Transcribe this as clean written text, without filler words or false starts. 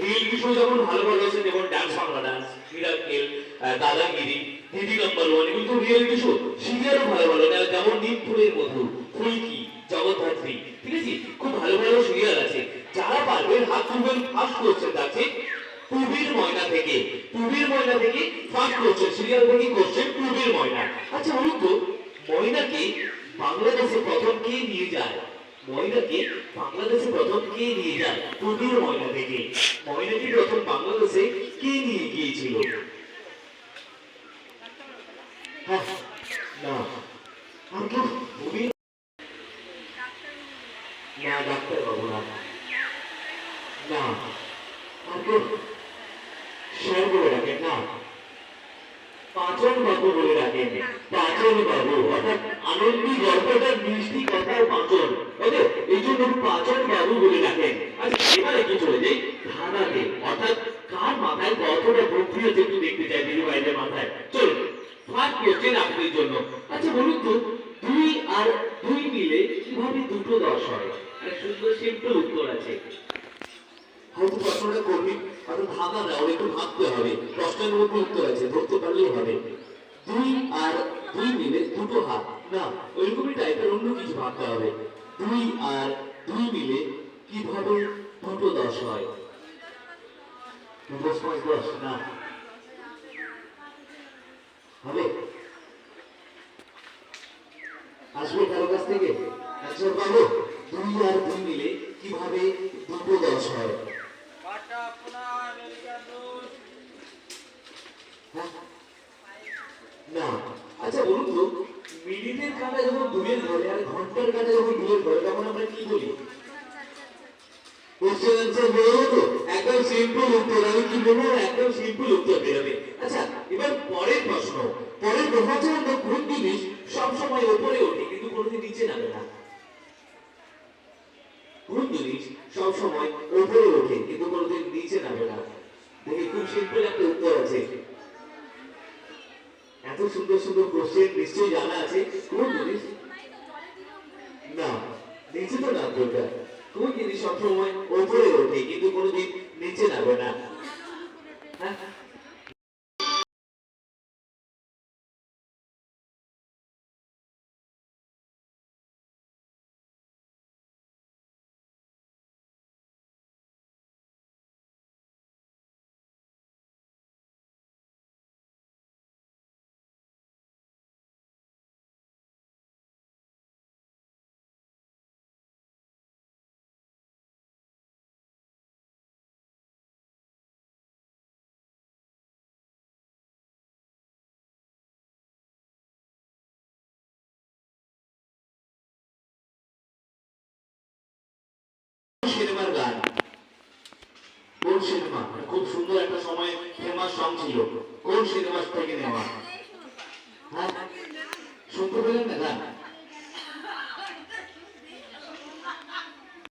Real কিছু যেমন ভালো ভালো আছে, যেমন ডান্স বাংলা ডান্স, মিরাকেল, দাদাগিরি, দিদি নাম্বার ওয়ান, এগুলো তো রিয়েল কিছু। সিরিয়ালও ভালো ভালো, যেমন নিম ফুলের মধু, ফুলকি, জগদ্ধাত্রী, ঠিক আছে, খুব ভালো ভালো সিরিয়াল আছে। যারা পারবেন হাত তুলবেন। ফার্স্ট কোশ্চেন থাকছে টুবির ময়না থেকে। টুবির ময়না থেকে ফার্স্ট কোশ্চেন, সিরিয়াল থেকে কোশ্চেন টুবির ময়না। আচ্ছা বলুন তো, ময়নাকে বাংলাদেশে প্রথম কে নিয়ে যায়? ময়নাকে বাংলাদেশে প্রথম কে নিয়ে যায়? টুবির ময়না থেকে ময়নাকে প্রথম বাংলাদেশে কে নিয়ে গিয়েছিল? হ্যাঁ, না আর কেউ? টুবির না, ডাক্তার বাবু না, না আর কেউ? স্যার বলে ডাকেন না, পাঁচন বাবু বলে ডাকেন। পাঁচন বাবু অর্থাৎ আনন্দী গল্পটার মিষ্টি কথার পাঁচন, ওকে, এই জন্য পাঁচন বাবু বলে ডাকেন। আচ্ছা এবার একটু চলে যাই ধাঁধাতে, অর্থাৎ কার মাথায় কতটা বুদ্ধি হচ্ছে একটু দেখতে চাই দিদি ভাইদের মাথায়। চলুন, ফার্স্ট কোশ্চেন আপনাদের জন্য। আচ্ছা বলুন তো, 2 আর 2 মিলে কিভাবে দুটো 10 হয়? একটা সুন্দর সিম্পল উত্তর আছে। হয়তো প্রশ্নটা করবি, হয়তো ধাঁধা না, ওর একটু ভাবতে হবে। প্রশ্নের মধ্যে উত্তর আছে, ধরতে পারলেই হবে। 2 আর 2 মিলে দুটো হাত, না ওইরকমই টাইপের অন্য কিছু ভাবতে হবে। 2 আর 2 মিলে কিভাবে দুটো 10 হয়? 10 5 10, না হবে? আসবে কারো কাছ থেকে? আচ্ছা পাবো, 2 আর 2 মিলে কিভাবে দুটো 10 হয়? না। আচ্ছা বলুন তো, মিনিটের কাঁটা যখন দুয়ের ঘরে আর ঘন্টার কাঁটা যখন দুয়ের ঘরে, তখন আমরা কি বলি? কোশ্চেন আনসার বলবো তো, একদম সিম্পল উত্তর। আমি কি বলবো, একদম সিম্পল উত্তর বেরোবে। আচ্ছা এবার পরের প্রশ্ন। পরের প্রশ্ন হচ্ছে, কোন জিনিস সবসময় উপরে ওঠে কিন্তু কোনোদিন নিচে নামে না? কোন জিনিস সবসময় উপরে ওঠে কিন্তু কোনোদিন নিচে নামে না? দেখি, খুব সিম্পল একটা উত্তর আছে। এত সুন্দর সুন্দর কোশ্চেন নিশ্চয়ই জানা আছে। কোন জিনিস? না, নিচে তো নামবে ওটা। কোন জিনিস সবসময় উপরে ওঠে কিন্তু কোনোদিন নিচে নামবে না? হ্যাঁ, সিনেমার গান, কোন সিনেমা? খুব সুন্দর একটা সময় ফেমাস সং ছিল, কোন সিনেমা থেকে নেওয়া?